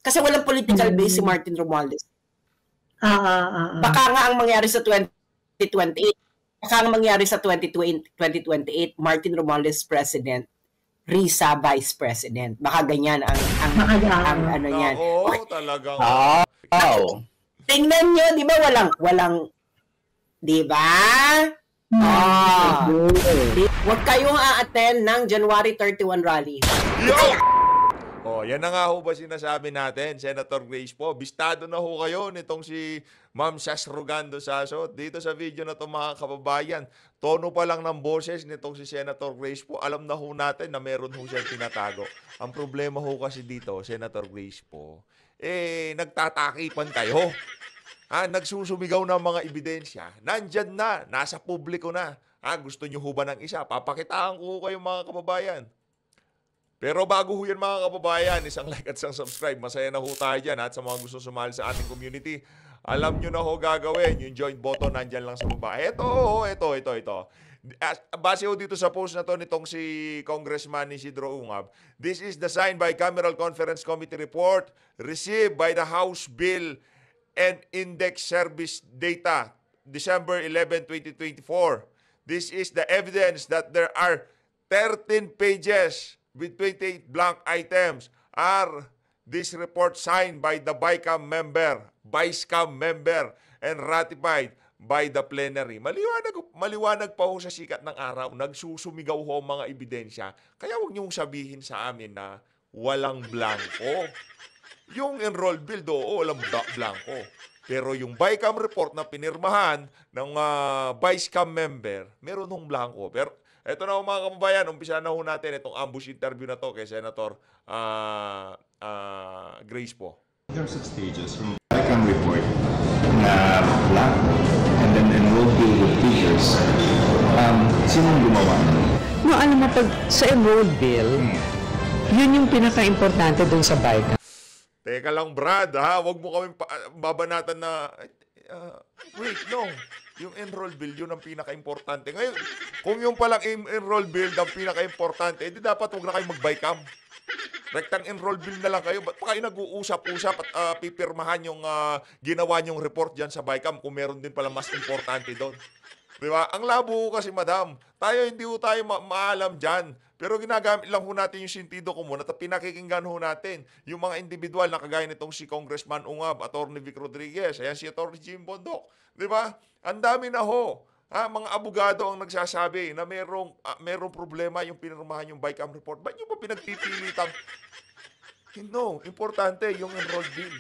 Kasi walang political base si Martin Romualdez. Baka nga ang mangyari sa 2028, baka ang mangyari sa 2028, Martin Romualdez president, Risa vice president. Baka ganyan ang ano niyan. Oo, talagang. Tingnan nyo, di ba walang, di ba? Huwag kayong a-attend ng January 31 rally. Yo! Yan na nga ho ba sinasabi natin, Senator Grace po. Bistado na ho kayo nitong si Ma'am Sas Rogando Saso. Dito sa video na to mga kababayan, tono pa lang ng boses nitong si Senator Grace po. Alam na ho natin na meron ho siyang tinatago. Ang problema ho kasi dito, Senator Grace po, nagtatakipan kayo. Nagsusumigaw ng mga ebidensya. Nandyan na, nasa publiko na. Gusto nyo ho ba ng isa? Papakitaan ko kayo mga kababayan. Pero bago ho yan mga kababayan, isang like at isang subscribe. Masaya na ho tayo dyan. At sa mga gusto sumali sa ating community, alam nyo na ho gagawin. Yung join button nandyan lang sa baba. Ito. Base ho dito sa post na to nitong si Congressman Isidro Ungab. This is the signed bicameral conference committee report received by the House Bill and Index Service Data, December 11, 2024. This is the evidence that there are 13 pages with 28 blank items. Are this report signed by the BICAM member, BICAM member, and ratified by the plenary. Maliwanag pa ho sa sikat ng araw, nagsusumigaw ho mga ebidensya. Kaya huwag niyong sabihin sa amin na walang blanco. Yung enrolled bill walang blanco. Pero yung BICAM report na pinirmahan ng BICAM member, meron hong blanco. Pero eto na ho mga kababayan, umpisa na ho natin itong ambush interview na to kay Senator Grace po. There are 6 stages from BICAM report na blanco and then enrolled bill with figures. Sinong gumawa? No, alam mo, pag sa enrolled bill, yun yung pinaka-importante dun sa BICAM. Teka lang, Brad, Huwag mo kami babanatan na... wait, no. Yung enroll bill, yun ang pinaka-importante. Ngayon, kung yung palang enroll bill ang pinaka-importante, edi dapat huwag na kayo mag-BICAM. Rektang enroll bill na lang kayo. Ba't pa kayo nag-uusap-usap at pipirmahan yung ginawa nyong report dyan sa BICAM kung meron din pala mas importante doon? Diba? Ang labo kasi, madam. Hindi ho tayo maalam dyan. Pero ginagamit lang ho natin yung sentido comum at pinakikinggan ho natin yung mga individual na kagaya nitong si Congressman Ungab, Atty. Vic Rodriguez, ayan si Atty. Jim Bondok. Diba? Ang dami na ho. Mga abogado ang nagsasabi na merong problema yung pinirmahan yung BICAM report. Ba't nyo ba pinagpipilitang? No, importante yung enrolled bill.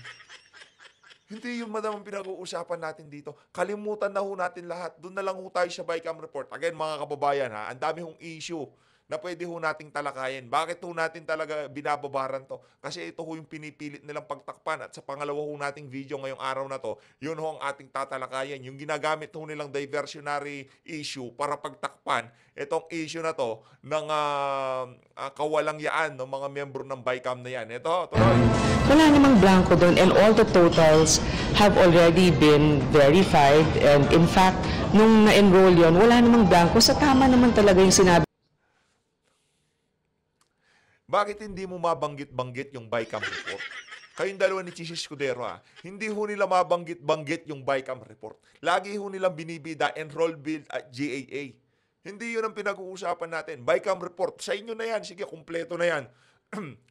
Hindi yung madam ang pinag-uusapan natin dito. Kalimutan na ho natin lahat. Doon na lang ho tayo sa BICAM report. Again, mga kababayan, ang dami hong issue na pwede ho nating talakayin. Bakit ho natin talaga binababaran to? Kasi ito ho yung pinipilit nilang pagtakpan. At sa pangalawa ho nating video ngayong araw na to, yun ho ang ating tatalakayan. Yung ginagamit ho nilang diversionary issue para pagtakpan itong issue na to ng kawalangyaan ng mga miyembro ng BICAM na yan. Ito, tuloy. Wala namang blanco doon and all the totals have already been verified. And in fact, nung na-enroll yun, wala namang blanco. Sa tama naman talaga yung sinabi. Bakit hindi mo mabanggit-banggit yung BICAM report? Kayong dalawa ni Chis Escudero, hindi ho nila mabanggit-banggit yung BICAM report. Lagi ho nilang binibida enroll bill at GAA. Hindi yun ang pinag-uusapan natin. BICAM report, sa inyo na yan. Sige, kumpleto na yan.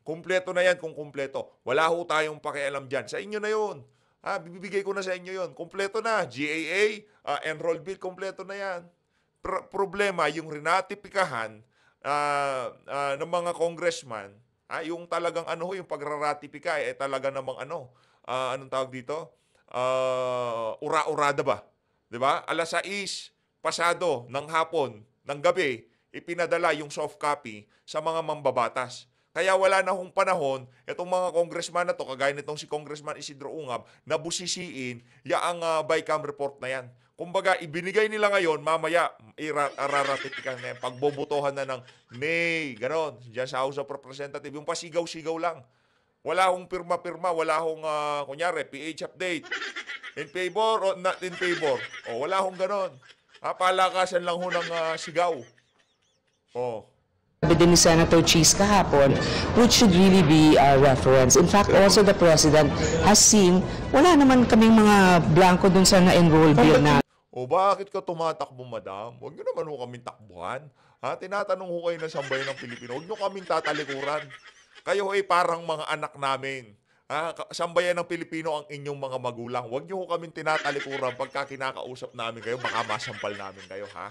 Kumpleto na yan kung kumpleto. Wala ho tayong pakialam dyan. Sa inyo na yun. Bibigay ko na sa inyo yun. Kumpleto na. GAA, enroll bill, kumpleto na yan. Problema, yung rinatipikahan ng mga congressman, yung talagang yung pagraratipika talaga namang anong tawag dito? Ura-urada ba? 'Di ba? Alas 6 pasado ng hapon, ng gabi, ipinadala yung soft copy sa mga mambabatas. Kaya wala na hong panahon, itong mga congressman na to, kagaya nitong si Congressman Isidro Ungab, na busisiin ang BICAM report na yan. Kumbaga, ibinigay nila ngayon, mamaya, iraratipikan na yan. Pagbobotohan na ng nay, ganon, dyan sa House of Representatives. Yung pasigaw-sigaw lang. Wala hong pirma-pirma, wala hong, kunyari, PH update. In favor or not in favor. Wala hong ganon. Palakasan lang ho ng sigaw. din ni Senator Cheese kahapon, which should really be a reference. In fact, also the President has seen, wala naman kaming mga blanco dun sa na-enroll bill na. O bakit ka tumatakbo, madam? Huwag nyo naman ho kaming takbuhan. Ha? Tinatanong ho kayo ng sambayan ng Pilipino. Huwag nyo kaming tatalikuran. Kayo ay parang mga anak namin. Ha? Sambayan ng Pilipino ang inyong mga magulang. Huwag nyo ho kaming tinatalikuran pagka kinakausap namin kayo, baka masampal namin kayo, ha?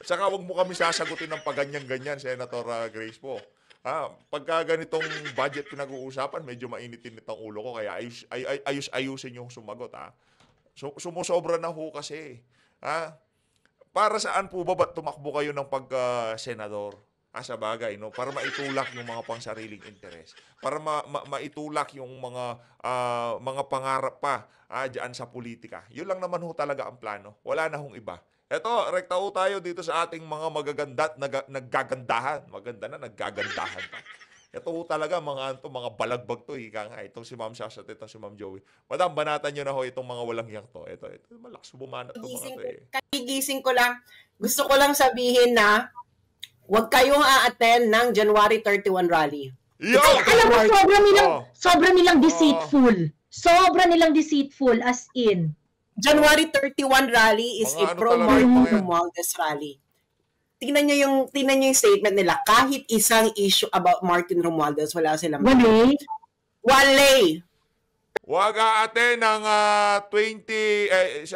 At saka huwag mo kami sasagutin ng paganyan-ganyan, Senator Grace po. Ha? Pagka ganitong budget pinag-uusapan, medyo mainit-init ang ulo ko, kaya ayus-ayusin yung sumagot, ha? Sumusobra na ho kasi. Ha? Para saan po ba tumakbo kayo ng pagka-senador? Sa bagay, no? Para maitulak yung mga pangsariling interes. Para maitulak yung mga pangarap pa diyan sa politika. Yun lang naman ho talaga ang plano. Wala na hong iba. Eto, rekta ho tayo dito sa ating mga magaganda at naggagandahan. Maganda na, naggagandahan pa. Ito ho talaga, mga balagbag to. Ika nga, itong si Ma'am Shas at itong si Ma'am Joey. Madam, banatan nyo na ho itong mga walang hiyang to. Ito, malakas bumanat to mga to eh. Kagigising ko lang, gusto ko lang sabihin na huwag kayong a-attend ng January 31 rally. Ay, alam mo, sobra nilang deceitful. Sobra nilang deceitful, as in. January 31 rally is a pro-Martin Romualdez rally. Tingnan niyo yung statement nila. Kahit isang issue about Martin Romualdez, wala silang. Wale. Huwag aaten ng 31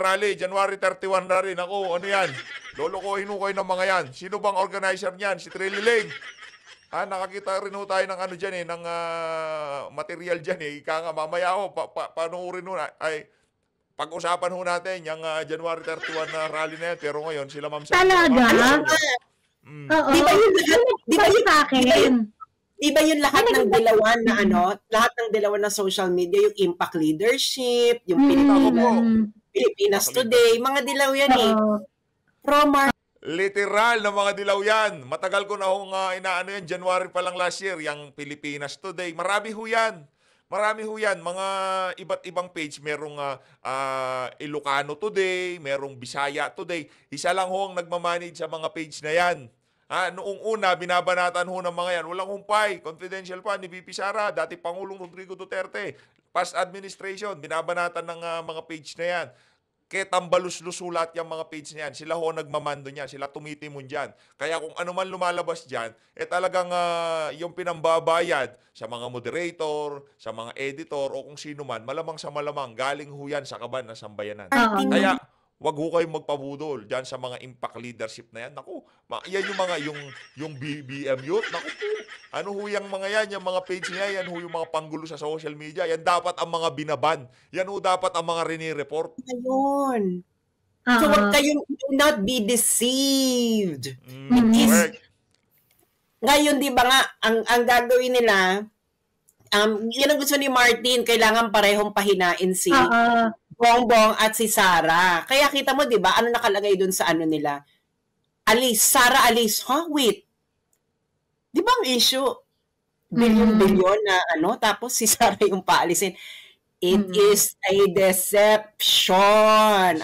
rally, January 31 rally. Naku, ano yan? Lolokohin ho kayo ng mga yan. Sino bang organizer niyan? Si Trilly Lane. Nakakita rin ho tayo ng ano dyan ng material dyan eh. Ika nga, mamaya ho, panoorin ho na. Pag-usapan ho natin yung January 31 na rally na yan. Pero ngayon, sila Ma'am Sa. Talaga? Di ba yun sa akin? Di ba yun lahat ng dilawan na lahat ng dilawan na social media, yung Impact Leadership, yung Pilipinas Today, mga dilaw yan eh. Literal na mga dilaw yan. Matagal ko na hong inaano yan, January pa lang last year, yung Pilipinas Today. Marami ho yan. Mga iba't ibang page. Merong Ilocano Today, merong Bisaya Today. Isa lang ho ang nagmamanage sa mga page na yan. Noong una, binabanatan ho ng mga yan. Walang humpay. Confidential pa ni VP Sara, dati Pangulong Rodrigo Duterte. Past administration, binabanatan ng mga page na yan. Kaya tambalus-lusulat yung mga page niyan. Sila ho nagmamando niyan. Sila tumitimon dyan. Kaya kung ano man lumalabas dyan, talagang yung pinambabayad sa mga moderator, sa mga editor, o kung sino man, malamang sa malamang, galing ho yan sa kaban ng sambayanan. Kaya wag ho kayong magpabudol dyan sa mga impact leadership na yan. Naku, yan yung mga, yung BBM youth. Naku po, ano ho yung mga yan, yung mga page niya, yan ho yung mga panggulo sa social media. Yan dapat ang mga binaban. Yan ho dapat ang mga rini-report. Ayun. So wag kayong, do not be deceived. Ngayon, di ba nga, ang gagawin nila, yun ang gusto ni Martin, kailangan parehong pahinain si Bongbong at si Sara. Kaya kita mo, di ba, ano nakalagay dun sa ano nila? Alice, Sara Alice, wait. Di ba ang issue? Bilyon na tapos si Sara yung paalisin. It is a deception.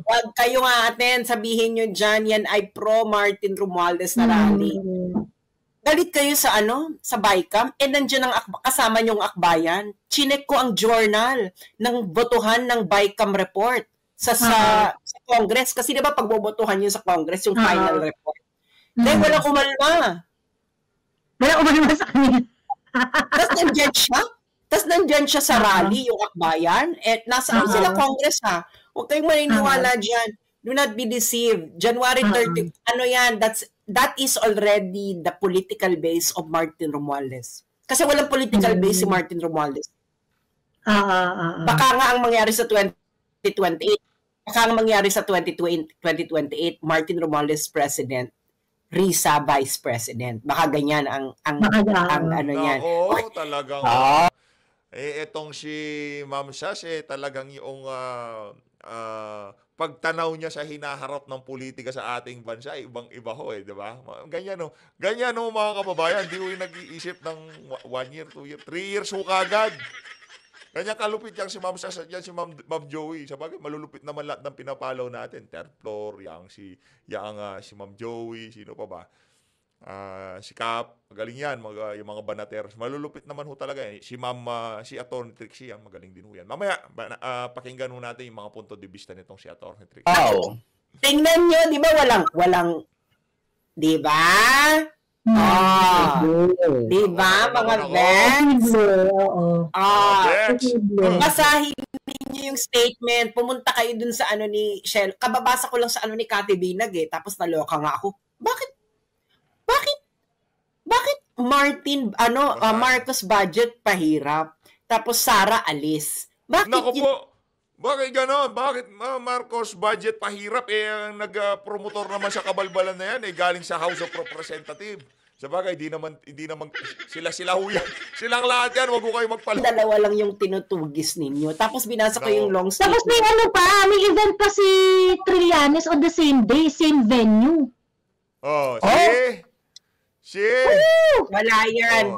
Huwag kayo nga atin, sabihin nyo dyan, yan ay pro-Martin Romualdez na rally. Galit kayo sa sa BICAM, nandiyan ang kasama niyong akbayan. Chinek ko ang journal ng botohan ng BICAM report sa Congress. Kasi diba pag bobotohan yun sa Congress, yung final report. Dahil walang umalma. Walang umalma sa kanila. Tapos nandyan siya sa rally, yung akbayan. Nasaan sila Congress ha? Huwag kayong maniniwala dyan. Do not be deceived. January 30, that is already the political base of Martin Romualdez. Kasi walang political base si Martin Romualdez. Baka nga ang mangyari sa 2028, baka nga mangyari sa 2028, Martin Romualdez president, Risa vice president. Baka ganyan ang ano yan. Oo, talagang. Etong si Ma'am Shas, talagang yung pagtanaw niya sa hinaharap ng politika sa ating bansa, ibang-iba ho di ba? Ganyan ho. Ganyan ho mga kababayan, di ho yung nag-iisip ng 1 year, 2 year, 3 years ho kagad. Ganyan kalupit yang si Ma'am Shas at yan si Ma'am Joey. Sabagay, malulupit naman lahat ng pinapalaw natin. Third floor, si Ma'am Joey, sino pa ba? Si Kap, magaling yan. Yung mga banateros. Malulupit naman ho talaga. Si si Atty. Trixie, magaling din ho yan. Mamaya, pakinggan ho natin yung mga punto de vista nitong si Atty. Trixie. Oh. Tingnan nyo, di ba walang, di ba? Di ba, mga Bex? Basahin ninyo yung statement. Pumunta kayo dun sa ni Shell. Kababasa ko lang sa ni Cathy Binag tapos naloka nga ako. Bakit Martin, Marcos budget pahirap, tapos Sara alis? Bakit Naku po, bakit gano'n? Bakit Marcos budget pahirap? Ang nag-promotor naman sa kabalbalan na yan, galing sa House of Representatives. Sabagay, hindi naman sila ho yan. Silang lahat yan, wag ko kayo magpala. Dalawa lang yung tinutugis ninyo. Tapos binasa ko yung long statement. Tapos may event pa si Trillanes on the same day, same venue. Wala yan.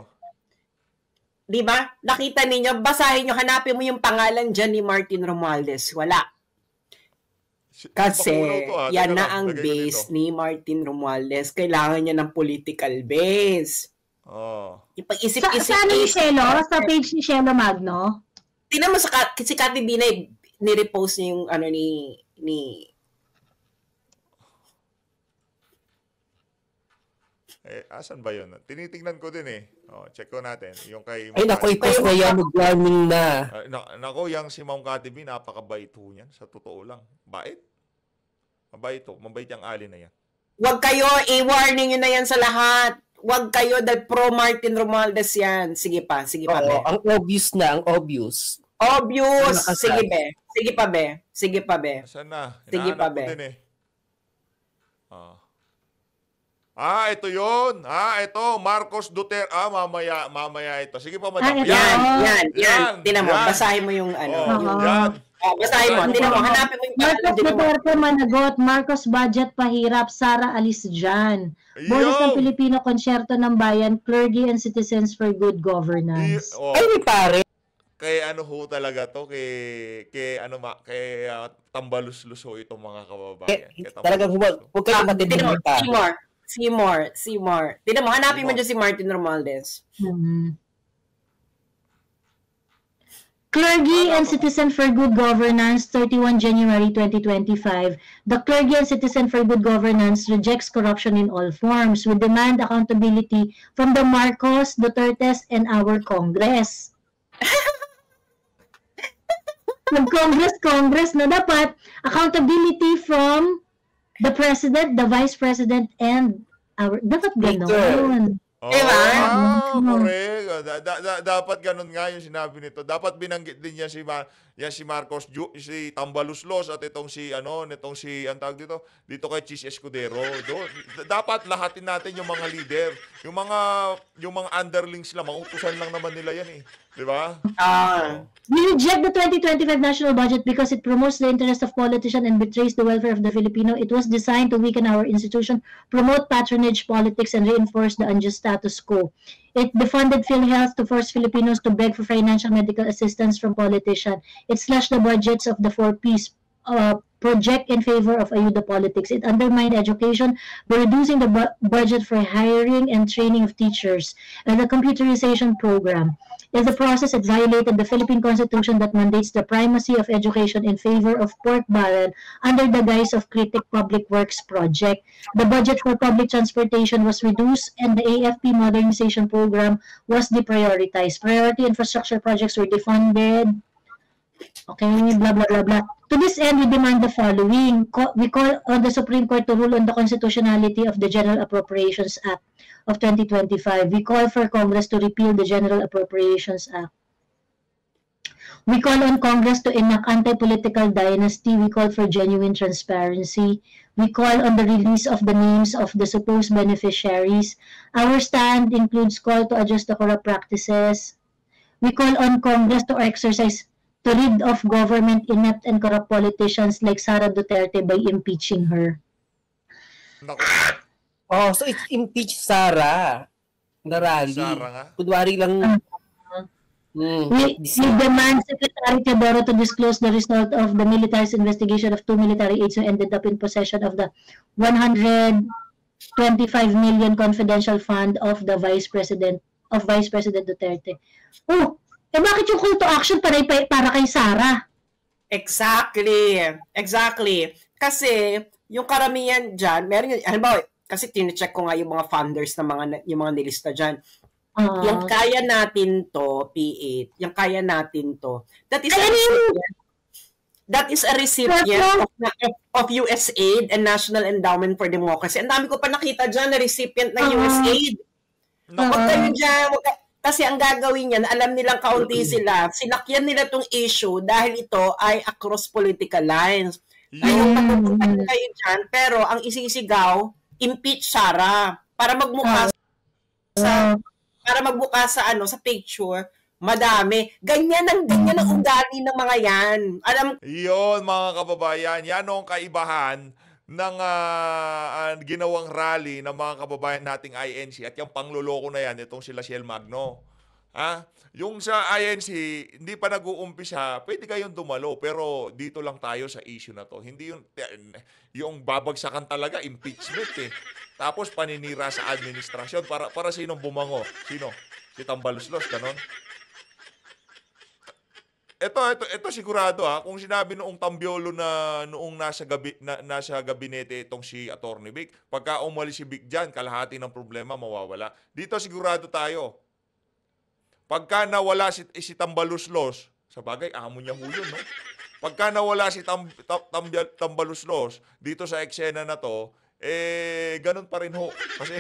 Di ba? Nakita ninyo, basahin nyo, hanapin mo yung pangalan dyan ni Martin Romualdez. Wala. Kasi yan na ang base ni Martin Romualdez. Kailangan niya ng political base. Ipag-isip-isip. Sa ni Shelo? Sa page ni Shelo Magno? Tingnan mo si Cathy Binay, ni-repost niya yung ni asan ba yun? Tinitingnan ko din check ko natin. Yung kay... Ay, naku, i-post na yan. Mag-warning na. Naku, yung si Ma'am Cathy B, napakabait ho niyan. Sa totoo lang. Bait? Mabait ho. Mabait yung ali na yan. Huwag kayo, i-warning nyo na yan sa lahat. Huwag kayo, dahil pro Martin Romualdez yan. Sige pa, be. Ang obvious na, ang obvious. Obvious! Sige, be. Sige pa, be. Saan na? Sige pa, be. Ito yun. Ito, Marcos Duterte. Mamaya ito. Sige pa, madam. Yan. Tinan mo, basahin mo yung yan. Basahin mo. Tinan mo, hanapin mo yung Marcos Duterte managot, Marcos budget pahirap, Sara alis dyan. Bonus ng Pilipino Konsyerto ng Bayan, Clergy and Citizens for Good Governance. Ay, pare. Kay ho talaga to, kay tambalus-lus ho itong mga kababayan. Talagang huwag kayo matitimuta. Seymour. Tignan mo, hanapin mo dyan si Martin Romualdez. Clergy and Citizen for Good Governance, 31 January 2025. The Clergy and Citizen for Good Governance rejects corruption in all forms. We demand accountability from the Marcos, Dutertes, and our Congress. Congress na dapat accountability from the President, the Vice President, and our... Dapat gano'n. Correct. Dapat ganun nga yung sinabi nito. Dapat binanggit din niya si Marcos, si Tambaluslos at itong ang tawag dito kay Chis Escudero. Dapat lahatin natin yung mga leader. Yung mga underlings lang, utusan lang naman nila yan Di ba? We reject the 2025 national budget because it promotes the interest of politicians and betrays the welfare of the Filipino. It was designed to weaken our institution, promote patronage politics, and reinforce the unjust status quo. It defunded PhilHealth to force Filipinos to beg for financial medical assistance from politicians. It slashed the budgets of the 4Ps project in favor of Ayuda politics. It undermined education by reducing the budget for hiring and training of teachers and the computerization program. In the process, it violated the Philippine Constitution that mandates the primacy of education in favor of pork barrel under the guise of Critic Public Works Project. The budget for public transportation was reduced and the AFP modernization program was deprioritized. Priority infrastructure projects were defunded. Okay, blah, blah, blah, blah. To this end, we demand the following. We call on the Supreme Court to rule on the constitutionality of the General Appropriations Act of 2025. We call for Congress to repeal the General Appropriations Act. We call on Congress to enact anti-political dynasty. We call for genuine transparency. We call on the release of the names of the supposed beneficiaries. Our stand includes call to adjust the corrupt practices. We call on Congress to exercise to rid of government inept and corrupt politicians like Sara Duterte by impeaching her. Oh, so it's impeach Sara. Narali. Kunwari lang. We demand Secretary Teodoro to disclose the result of the military's investigation of 2 military aides who ended up in possession of the 100 25 million confidential fund of the Vice President Duterte. Oh, bakit yung call to action para kay Sara? Exactly. Kasi yung karamihan diyan, meron halimbawa, kasi tine-check ko nga yung mga funders ng yung mga nilista diyan. Yung kaya natin to, P8, yung kaya natin to. That is a recipient of USAID and National Endowment for Democracy. Ang dami ko pa nakita dyan na recipient ng USAID. Huwag kayo dyan. Kasi ang gagawin yan, alam nilang kaunti sila. Sinakyan nila tong issue dahil ito ay across political lines. Ngayon, papupunta kayo dyan, pero ang isisigaw, impeach Sara para magmukha sa picture. Madami. Ganyan ang ugali ng mga yan. Yun, mga kababayan, yan ang kaibahan ng ginawang rally ng mga kababayan nating INC at yung pangluloko na yan, itong sila Shell Magno. Yung sa INC, hindi pa nag-uumpisa, pwede kayong dumalo, pero dito lang tayo sa issue na to. Hindi yung babagsakan talaga, impeachment eh. Tapos paninira sa administrasyon. Para sinong bumango? Sino? Si Tambaluslos, ganon? Ito sigurado kung sinabi noong Tambiolo na noong nasa gabinete itong si Attorney Vic, pagka umalis si Vic diyan, kalahati ng problema mawawala. Dito sigurado tayo. Pagka nawala si Tambaluslos, sa bagay amo niya ho yun, no? Pagka nawala si Tambaluslos dito sa eksena na to, ganun pa rin ho. Kasi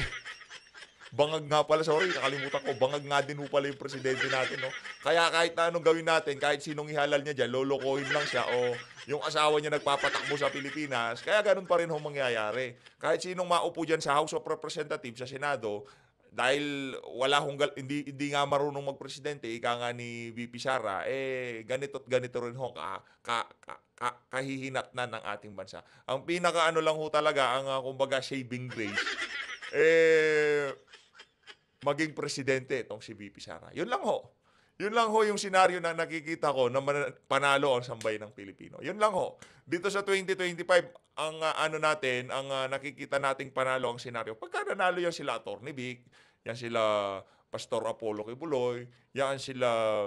bangag nga pala, sorry, nakalimutan ko, bangag nga din ho pala yung presidente natin, no? Kaya kahit na anong gawin natin, kahit sinong ihalal niya dyan, lolokohin lang siya, o yung asawa niya nagpapatakbo sa Pilipinas, kaya ganun pa rin ho mangyayari. Kahit sinong maupo dyan sa House of Representatives, sa Senado, dahil hindi nga marunong magpresidente, ika nga ni VP Sara, ganito rin ho, kahihinatnan ng ating bansa. Ang pinaka lang ho talaga, ang kumbaga saving grace, maging presidente itong si VP Sara. Yun lang ho yung senaryo na nakikita ko na panalo ang sambayan ng Pilipino. Yun lang ho. Dito sa 2025, ang ang nakikita nating panalo ang senaryo. Pagka nanalo yan sila Attorney Vic, yan sila Pastor Apollo Kibuloy, yan sila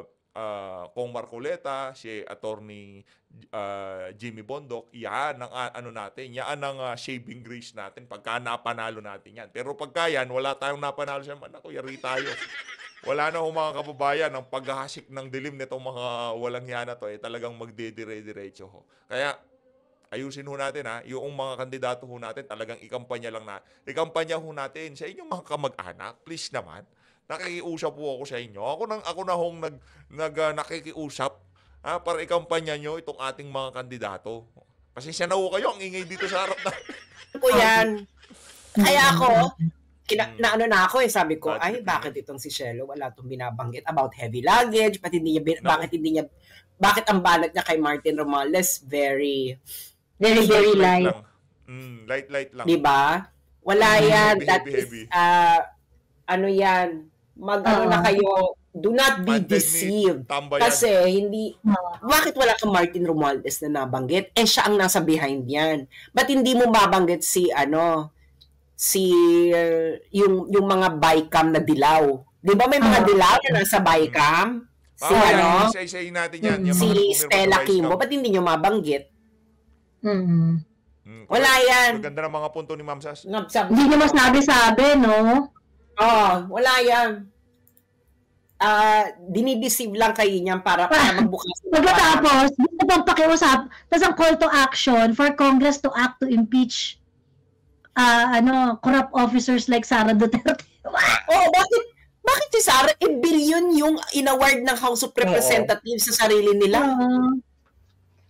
Kong Marcoleta, si Attorney Jimmy Bondoc, yan ang natin, yan ang saving grace natin pagka napanalo natin yan. Pero pagka yan, wala tayong napanalo siya, ako, yari tayo. Wala na ho mga kababayan, ang paghahasik ng dilim nitong mga walang yan na to, talagang magdidire-diretso ho. Kaya, ayusin ho natin yung mga kandidato ho natin, talagang ikampanya ho natin sa inyong mga kamag-anak, please naman. Nakikiusap po ako sa inyo. Ako na hong nakikiusap para ikampanya nyo itong ating mga kandidato. Kasi siya na ho kayo, ang ingay dito sa harap na. Ako yan. Kaya ako, na ako sabi ko, bakit itong si Shelo wala itong binabanggit about heavy luggage, bakit ang banat niya kay Martin Romualdez very light. Light lang. Diba? Wala yan. Heavy. Yan, na kayo, do not be deceived. Kasi bakit wala kang Martin Romualdez na nabanggit? Siya ang nasa behind yan. Ba't hindi mo mabanggit yung mga bycam na dilaw? Di ba may mga dilaw na nasa bycam? Isa-isayin natin yan. Si Stella Kimbo, ba't hindi nyo mabanggit? Wala yan. Maganda ng mga punto ni Ma'am Sas. Hindi nyo masabi-sabi, no? Wala yan. Dinideceive lang kayo niyan para magbukas. Pagkatapos, gusto pang pakiusap, tapos ang call to action for Congress to act to impeach corrupt officers like Sara Duterte. Bakit si Sara, billion yung inaward ng House of Representatives sa sarili nila?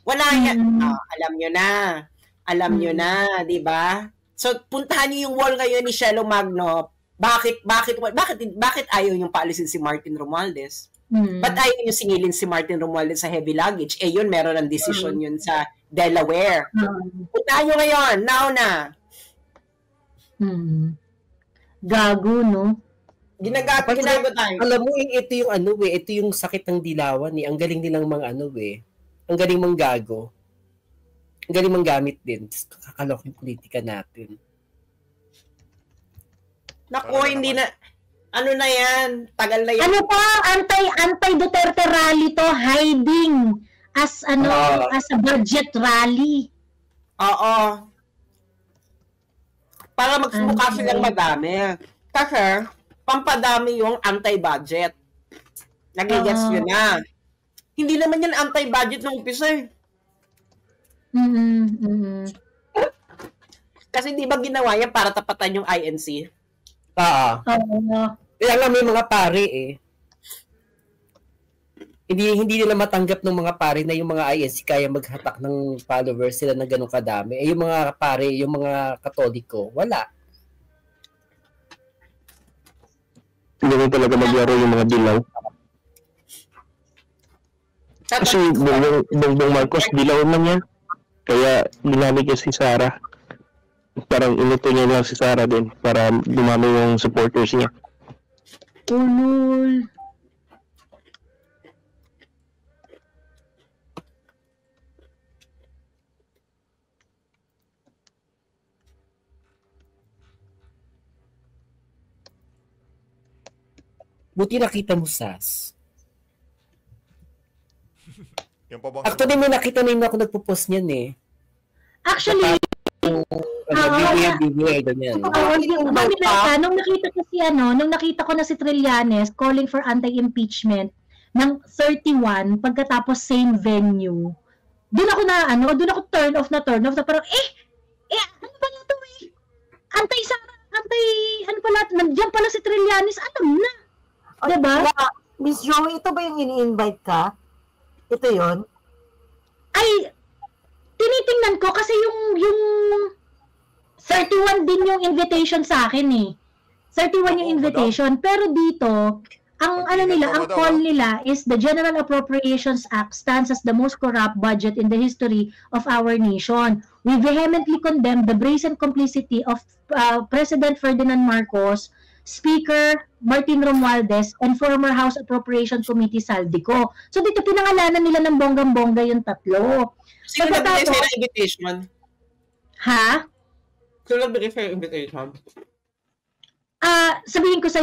Wala yan. Alam nyo na, di ba? So, puntahan nyo yung wall ngayon ni Shelo Magno. Bakit ayaw yung paalisin si Martin Romualdez? Ba't ayaw yung singilin si Martin Romualdez sa heavy luggage? Yun, meron ng decision yun sa Delaware. Puntahan nyo ngayon, now na. Gago, no? Ginagago tayo. Alam mo, ito yung sakit ng dilawan eh. Ang galing nilang mga ang galing mang gago. Ang galing mang gamit din. Kakalok yung politika natin. Naku, hindi na, ano na yan, tagal na yan. Ano pa, anti-Duterte rally to, hiding as as a budget rally. Oo. Para magmukha silang madami. Kasi, pampadami yung anti-budget. Nag-guess yun na. Hindi naman yan anti-budget ng umpisa eh. Kasi di ba ginawa yan para tapatan yung INC? Kaya nga may mga pare eh. Hindi nila matanggap ng mga pare na yung mga INC kaya maghatak ng followers sila na ganun kadami. Eh yung mga pare, yung mga Katoliko, wala. Hindi mo talaga maglaro yung mga dilaw. Kasi Bongbong Marcos, dilaw man niya. Kaya ginamit niya si Sara. Parang inuto niya lang si Sara din para dumami yung supporters niya. Ulul. Buti nakita mo, Sas. Yung pa bang Actually, may nakita na yung ako nagpo-post niyan eh. Actually, nung nakita ko na si Trillanes calling for anti-impeachment ng 31 pagkatapos same venue, doon ako turn off na parang ano ba na to ano pala, nandiyan pala si Trillanes, alam na. Diba? Miss Joey, ito ba yung ini-invite ka? Ito yon? Ay, tinitingnan ko kasi yung 31 din yung invitation sa akin eh. 31 yung invitation. Pero dito, ang call nila is the General Appropriations Act stands as the most corrupt budget in the history of our nation. We vehemently condemn the brazen complicity of President Ferdinand Marcos, Speaker Martin Romualdez, and former House Appropriations Committee Saldico. So dito pinangalanan nila ng bonggang-bongga yung tatlo. Sino nagbigay sa'yo ng invitation? Ha? Sino nagbigay sa'yo ng invitation? Sabihin ko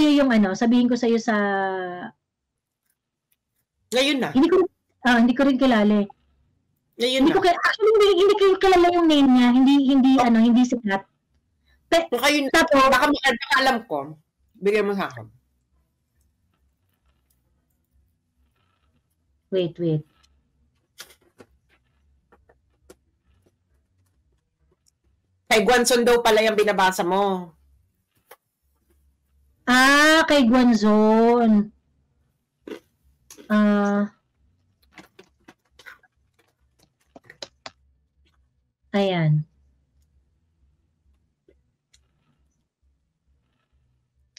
sa'yo sa... Ngayon na? Hindi ko rin kilala eh. Ngayon na? Actually, hindi ko kilala yung name niya. Hindi sikat. Baka alam ko. Bigyan mo sa akin. Wait. Kay Guanzon daw pala yung binabasa mo. Kay Guanzon. Ayan.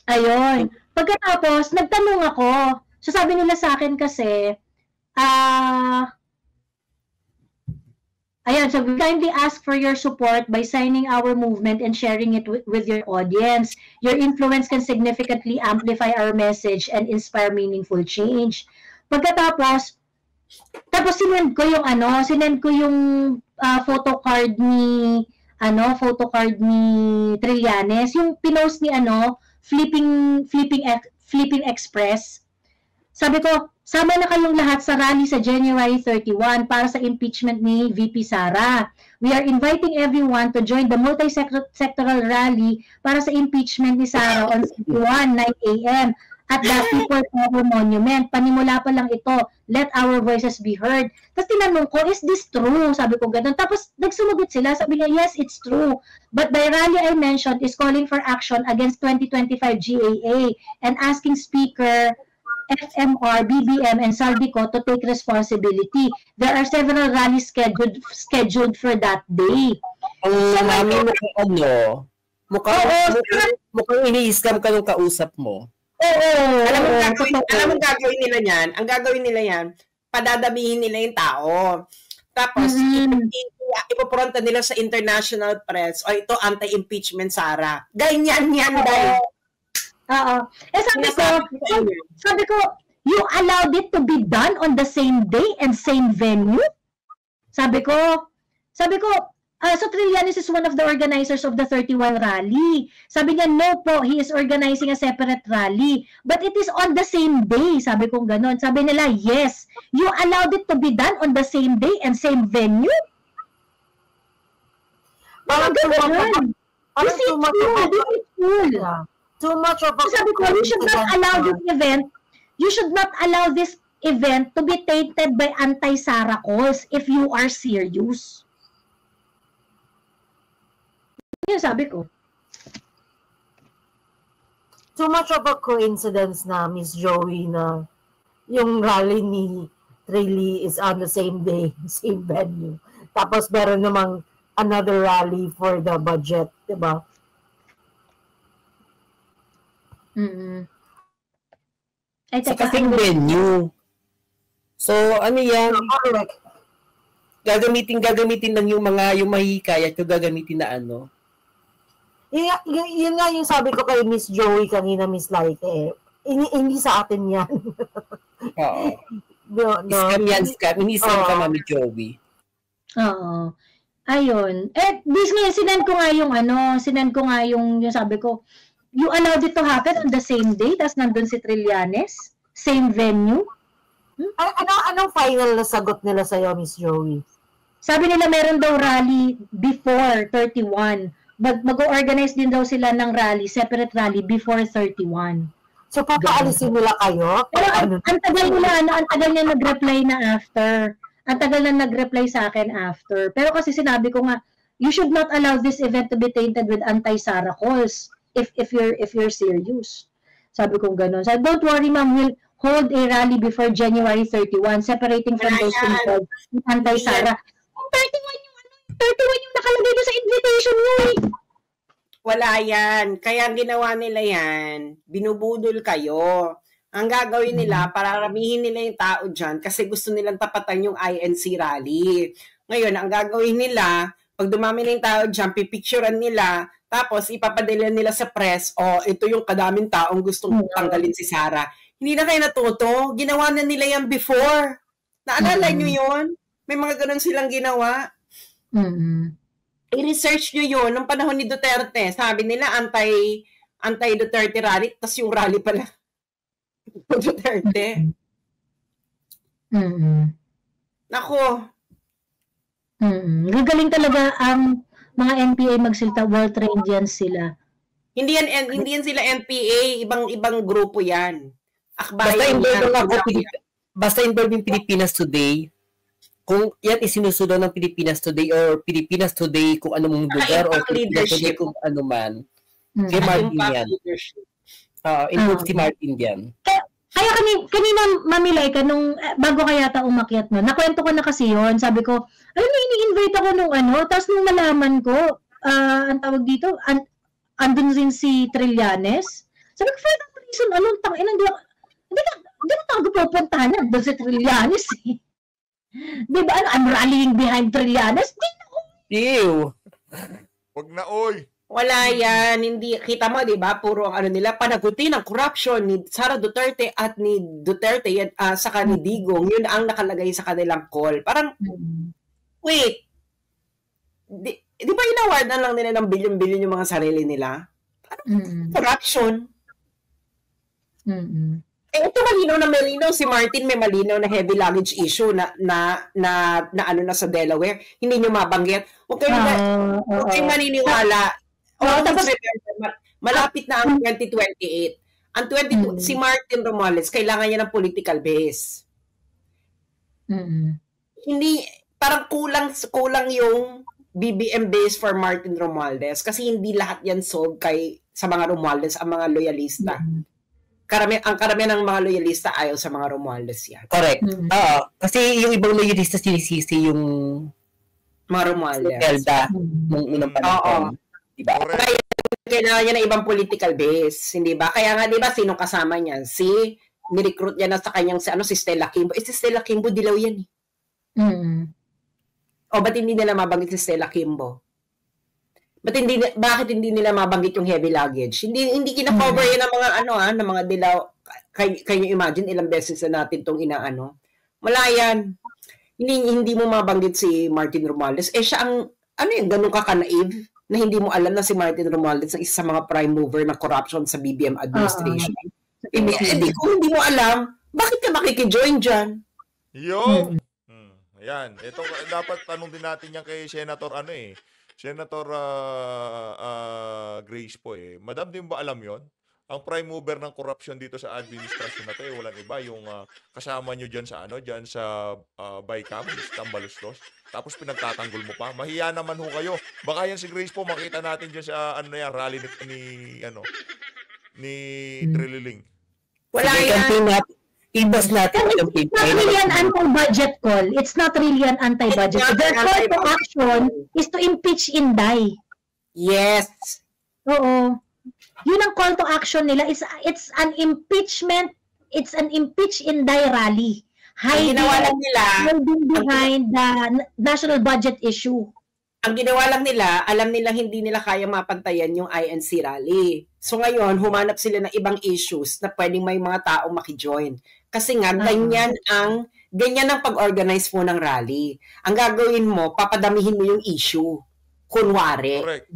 Ayun. Pagkatapos, nagtanong ako. So, sabi nila sa akin kasi, ayan, so we kindly ask for your support by signing our movement and sharing it with your audience. Your influence can significantly amplify our message and inspire meaningful change. Pagkatapos, sinend ko yung photocard ni Trillanes, yung pinost ni Flipping Express. Sabi ko, sama na kayong lahat sa rally sa January 31 para sa impeachment ni VP Sara. We are inviting everyone to join the multi-sectoral rally para sa impeachment ni Sara on 31, 9 a.m. at the People's Power Monument. Panimula pa lang ito. Let our voices be heard. Tapos tinanong ko, is this true? Sabi ko ganun. Tapos nagsumagot sila. Sabi niya, yes, it's true. But the rally I mentioned is calling for action against 2025 GAA and asking Speaker FMR, BBM, and Saldico to take responsibility. There are several rallies scheduled for that day. Mukhang ini-scam ka nung kausap mo. Oo. Alam mo gagawin nila yan? Ang gagawin nila yan, padadamihin nila yung tao. Tapos, ipopronta nila sa international press, o ito, anti-impeachment Sara. Ganyan yan, dahil. Oo. Sabi ko, you allowed it to be done on the same day and same venue? Sabi ko, So Trillanes is one of the organizers of the 31 rally. Sabi niya, no po, he is organizing a separate rally. But it is on the same day. Sabi kong ganon. Sabi nila, yes, you allowed it to be done on the same day and same venue? Parang too much of a sabi ko, you should not allow this event. You should not allow this event to be tainted by anti-Sara calls if you are serious. Yun sabi ko. Too much of a coincidence na, Miss Joey, na yung rally ni Trilly is on the same day, same venue. Tapos meron namang another rally for the budget, diba? Ay, sa kasing venue. So, ano yan? Gagamitin lang yung mahihikayat yung gagamitin na ano. Yun nga yung sabi ko kay Miss Joey kanina, Miss Laite. Hindi sa atin yan. Oo. Scam yan, scam. Hindi scam ka, Mami Joey. Oo. Ayun. This nga, sinend ko nga yung sabi ko, you allowed it to happen on the same day, tas nandun si Trillanes, same venue. Anong final na sagot nila sa'yo, Miss Joey? Sabi nila meron daw rally before 31. Mag-organize din daw sila ng rally, separate rally before 31. So, papaalisin nila kayo? Pero ang tagal niya nag-reply na after. Ang tagal na nag-reply sa akin after. Pero kasi sinabi ko nga, you should not allow this event to be tainted with anti-Sara calls if you're serious. Sabi ko gano'n. So, don't worry, ma'am, we'll hold a rally before January 31, separating from those involved with anti-Sara. 31 yung nakalagay doon sa invitation nyo eh. Wala yan. Kaya ang ginawa nila yan, binubudol kayo. Ang gagawin nila, para ramihin nila yung tao dyan kasi gusto nilang tapatan yung INC rally. Ngayon, ang gagawin nila, pag dumami na yung tao dyan, pipicturean nila, tapos ipapadala nila sa press, ito yung kadaming taong gustong tanggalin si Sara. Hindi na kayo natuto. Ginawa na nila yan before. Naalala nyo yun? May mga ganun silang ginawa. I-research nyo yun nung panahon ni Duterte. Sabi nila anti-Duterte rally, tas yung rally pala Duterte. Nako. Gagaling talaga ang mga NPA magsilta, well-trained yan sila. Hindi yan sila NPA, ibang grupo yan. Akbayan Basta involved yung Pilipinas Today. Kung yan isinusunod ng Pilipinas Today or Pilipinas Today kung anong lugar o Pilipinas Today kung ano man. Kay Martin yan. Involved si Martin yan. Kaya kanina Mamilayka, nung bago ka yata umakyat no, nakwento ko na kasi yon. Sabi ko, alam mo, ini-invite ako nung tapos nung malaman ko, ang tawag dito, andun rin si Trillanes. Sabi ko, for that reason, hindi ko tayo pupuntahan na, doon si Trillanes eh. Di ba, I'm rallying behind Trillanes? Ew. Wag na, oy. Wala yan. Hindi, kita mo, di ba? Puro ang nila, panagutin ang corruption ni Sara Duterte at ni Duterte saka ni Digong. Yun ang nakalagay sa kanilang call. Parang, wait. Di ba inawardan lang nila ng bilyon-bilyon yung mga sarili nila? Corruption. Ito malinaw na malinaw. Si Martin may malinaw na heavy luggage issue na ano na sa Delaware. Hindi nyo mabanggit. Huwag kayo maniniwala. Tapos, malapit na ang 2028. Ang si Martin Romualdez, kailangan niya ng political base. Hindi, parang kulang yung BBM base for Martin Romualdez kasi hindi lahat yan sold sa mga Romualdez, ang mga loyalista. Ang karamihan ng mga loyalista ayaw sa mga Romualdez yan. Correct. Kasi yung ibang loyalista sinisisi yung mga Romualdez. Elda nung unang panahon. Diba? Kaya kailangan niya ng ibang political base, hindi ba? Kaya nga, di ba, sinong kasama niyan? Ni-recruit niya na sa kanyang, si Stella Kimbo. Si Stella Kimbo, dilaw yan eh. O, ba't hindi nila mabanggit si Stella Kimbo? Bakit hindi nila mabanggit yung heavy luggage? Hindi kina-cover yan ng mga ng mga dilaw. Can you imagine ilang beses na natin itong inaano? Wala yan. Hindi mo mabanggit si Martin Romualdez. Siya ang ano yung ganun ka-naive na hindi mo alam na si Martin Romualdez ang isa sa mga prime mover ng corruption sa BBM administration? Kung hindi mo alam, bakit ka makikijoin dyan? Yo! Ayan. Ito, dapat tanong din natin yan kay Senator Senator Grace po Madam, din ba alam yon? Ang prime mover ng corruption dito sa administrasyon na to walang iba yung kasama nyo dyan sa Bycam, Tambaluslos. Tapos pinagtatanggol mo pa. Mahiya naman ho kayo. Baka yan si Grace po makita natin dyan sa rally ni Trililing. Wala yan. Ibas natin yung It's not really an anti-budget call. It's not really an anti-budget. The call to action is to impeach Inday. Yes. Oo. Yun ang call to action nila. It's an impeachment. It's an impeach Inday rally. Hiding behind the national budget issue. Ang ginawa lang nila, alam nila hindi nila kaya mapantayan yung INC rally. So ngayon, humanap sila ng ibang issues na pwedeng may mga taong makijoin. Kasi nga, ganyan ang pag-organize mo ng rally. Ang gagawin mo, papadamihin mo yung issue. Kunwari. Correct.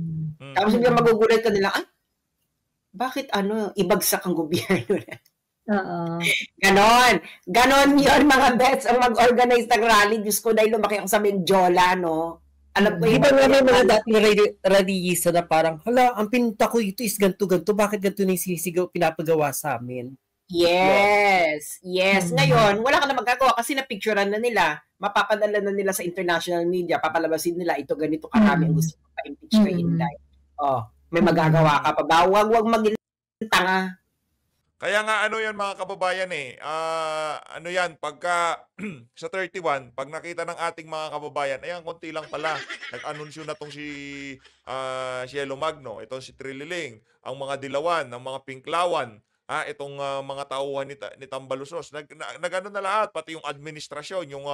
Tapos biglang magugulat ka nila, ay, bakit ibagsak ang gobyerno na? Ganon yun mga bets ang mag-organize ng rally. Diyos ko, dahil lumaki ako sa Menjola, no? Alam ko, iba nga may mga dating radiyista na parang, hala, ang pinunta ko ito is ganto-ganto, bakit ganto na yung sinisigaw, pinapagawa sa amin? Yes. Ngayon, wala ka na magagawa kasi napicturean na nila, mapapadala na nila sa international media, papalabasin nila, ito ganito karami ang gusto pa-impeach kay Inday. May magagawa ka pa ba? Huwag maging tanga. Kaya nga yan mga kababayan pagka sa 31, pag nakita ng ating mga kababayan, ayan, konti lang pala. Nag-anunsyo na tong si Cielo Magno, itong si Trililing, ang mga Dilawan, ang mga Pinklawan, itong mga tauhan ni Tambaluslos. Nag-ano na lahat, pati yung administrasyon, yung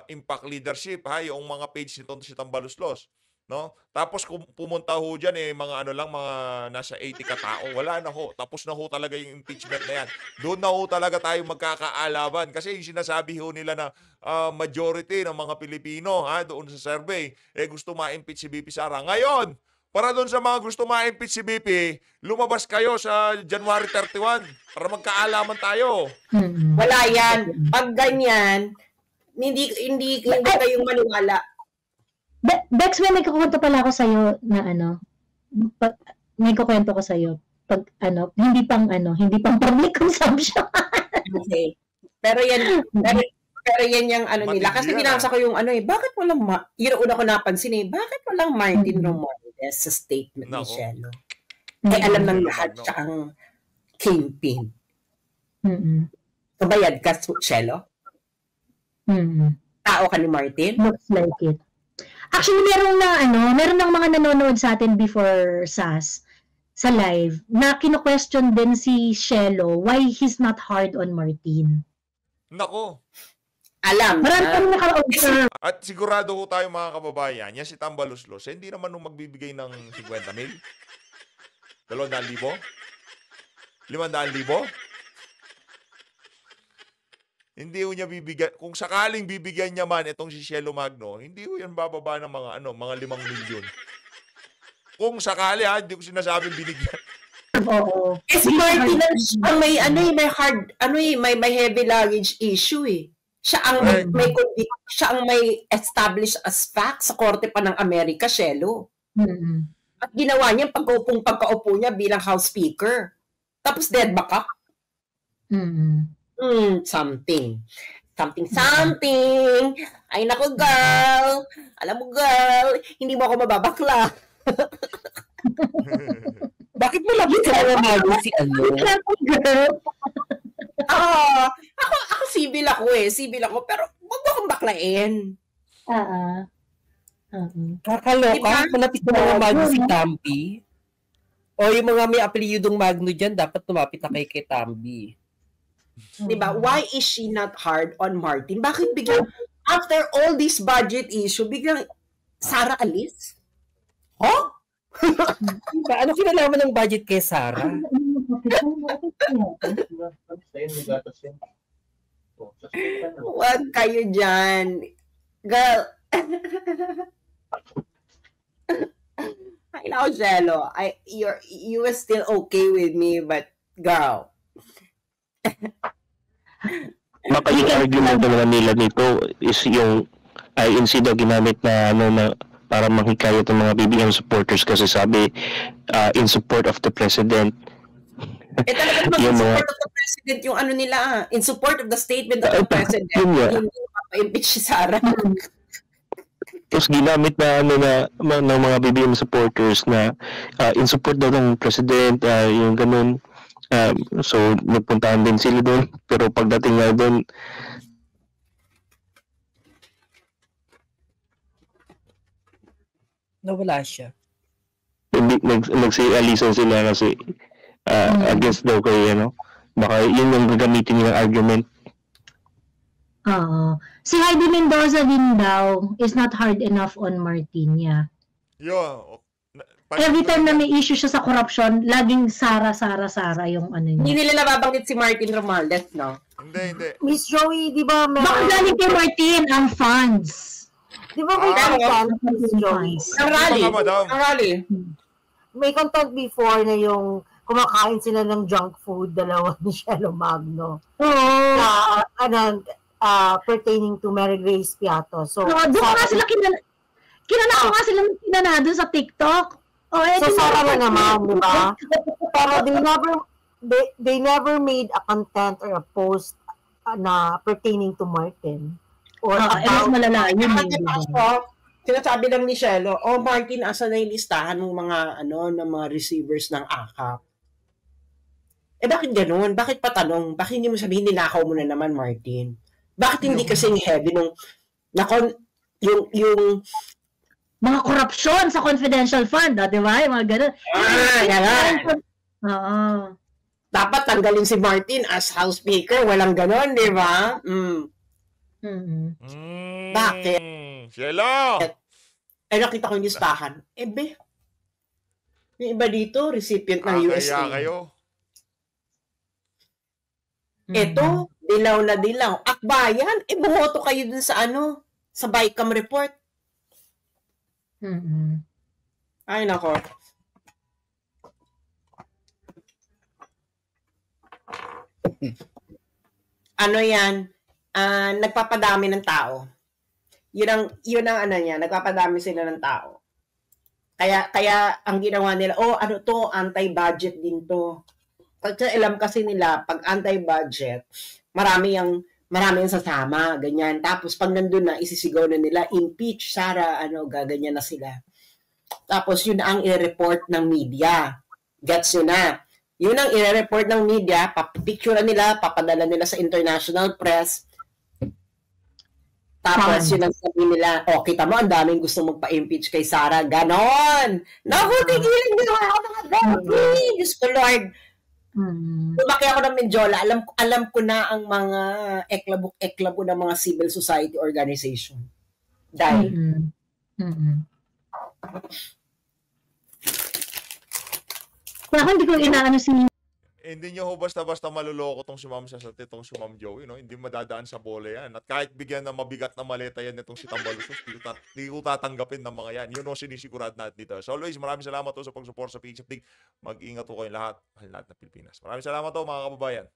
impact leadership, yung mga page nito si Tambaluslos. No? Tapos kung pumunta ho dyan, mga mga nasa 80 katao, wala na ho. Tapos na ho talaga yung impeachment na yan. Doon na ho talaga tayo magkakaalaban. Kasi yung sinasabi ho nila na majority ng mga Pilipino, doon sa survey, gusto ma-impeach si BP Sara. Ngayon, para doon sa mga gusto ma-impeach si BP, lumabas kayo sa January 31 para magkaalaman tayo. Wala yan. Pag ganyan, hindi kayong maniwala. Bex, may kukwento pala ako sa'yo na may kukwento ko sa'yo pag hindi pang public consumption. Okay. Pero yan yung nila. Kasi binasa ko yung bakit walang, yun una ko napansin bakit walang Martin Romualdez sa statement ni Cielo? Alam ng lahat siya ang kingpin. Kabayad ka, Cielo? Tao ka ni Martin? Looks like it. Actually, meron ng mga nanonood sa atin before SAS sa live na kino-question din si Cielo why he's not hard on Martin. Nako. Alam. Marami kami naka-observe. At sigurado ho tayo mga kababayan, yan si Tambaluslos, hindi naman nung magbibigay ng 50 mil? 200,000? 500,000? Hindi ho niya bibigyan. Kung sakaling bibigyan niya man itong si Cielo Magno, hindi ho yan bababa ng mga 5 milyon. Kung sakali hindi ko sinasabing binigyan. Oo. Si Martin ang may may heavy luggage issue Siya ang may established as fact sa korte pa ng Amerika, Cielo. At ginawa niya pagkaupo niya bilang House Speaker. Tapos dead back up. Something. Ay naku, girl. Alam mo, girl, hindi mo ako mababakla. Bakit mo labit ka naman si Ako civil ako Civil ako. Pero huwag mo akong baklain. Kakaloka? Diba? Malapit na mga Magno si Tambi. O yung mga may apelyidong Magno dyan, dapat tumapit na kay Tambi. Diba? Why is she not hard on Martin? Bakit biglang, after all this budget issue, biglang Sara alis? Diba? Ano kinalaman ng budget kay Sara? Huwag kayo dyan. Girl. I know, Jello. You were still okay with me, but girl. Baka yung argument naman nila nito is yung INC daw ginamit na para manghikayat ng mga BBM supporters kasi sabi in support of the president. Talagang in support of the president yung nila, in support of the statement of the president. Hindi mapa-impeach si Sara. Tapos ginamit na ng mga BBM supporters na in support daw ng president, yung ganun. So nagpuntahan din sila doon, pero pagdating nga doon nawala siya. Nagsialisan sila kasi against daw kay baka yun yung gagamitin nilang argument. Si Heidi Mendoza din daw is not hard enough on Martinia. Every time na may issue siya sa corruption, laging Sara yung niya. Hindi nila nababanggit si Martin Romualdez, no? Hindi. Miss Joey, di ba Baka galing kay Martin ang funds. Di ba may content, Miss Joey? Ang rally. May content before na yung kumakain sila ng junk food, dalawa ni Shelo Magno. Pertaining to Mary Grace Piato. So, doon nga sila kinanako nga sila kinanado sa TikTok. So, Sara na naman, di ba? Pero they never made a content or a post na pertaining to Martin. Or about malala yun. Sinasabi lang ni Shelo, Martin, asa na yung listahan ng mga ng mga receivers ng AKAP? Bakit ganoon? Bakit patanong? Bakit hindi mo sabihin nilakaw mo na naman, Martin? Bakit hindi kasing heavy nung yung mga korupsyon sa confidential fund, di ba? Yung mga gano'n. Yan. Dapat tanggalin si Martin as House Speaker. Walang gano'n, di ba? Bakit? Shelo! Nakita ko yung listahan. Yung iba dito, recipient ng USA. Kaya kayo. Ito, dilaw na dilaw. Akbayan, bumoto kayo dun sa sa BICAM report. Ay, nako. Yan? Nagpapadami ng tao. Yun ang niya, nagpapadami sila ng tao. Kaya ang ginawa nila, anti-budget din to. Kasi alam kasi nila, pag anti-budget, marami yung sasama, ganyan. Tapos pag nandun na, isisigaw na nila, impeach, Sara, gaganyan na sila. Tapos yun ang i-report ng media. Gets yun na. Yun ang i-report ng media, papipicture nila, papadala nila sa international press. Tapos yun ang sabi nila, kita mo, ang daming gusto magpa-impeach kay Sara. Ganon! Naku, tigilan nyo ako mga gabi! Diyos ko, Lord! Lumaki ako ng Menjola, alam ko na ang mga eklabo ng mga civil society organization. Dahil. Kaya hindi ko inaano si Hindi nyo basta-basta maluloko tong si Ma'am Sas at itong si Ma'am Joey, no? Hindi madadaan sa bola yan. At kahit bigyan ng mabigat na maleta yan itong si Tambalusos, hindi ko tatanggapin ng mga yan. Yun ang sinisigurad natin dito. So always, maraming salamat sa pag-support sa PH Update. Mag-ingat po kayong lahat. Mahal lahat ng Pilipinas. Maraming salamat mga kababayan.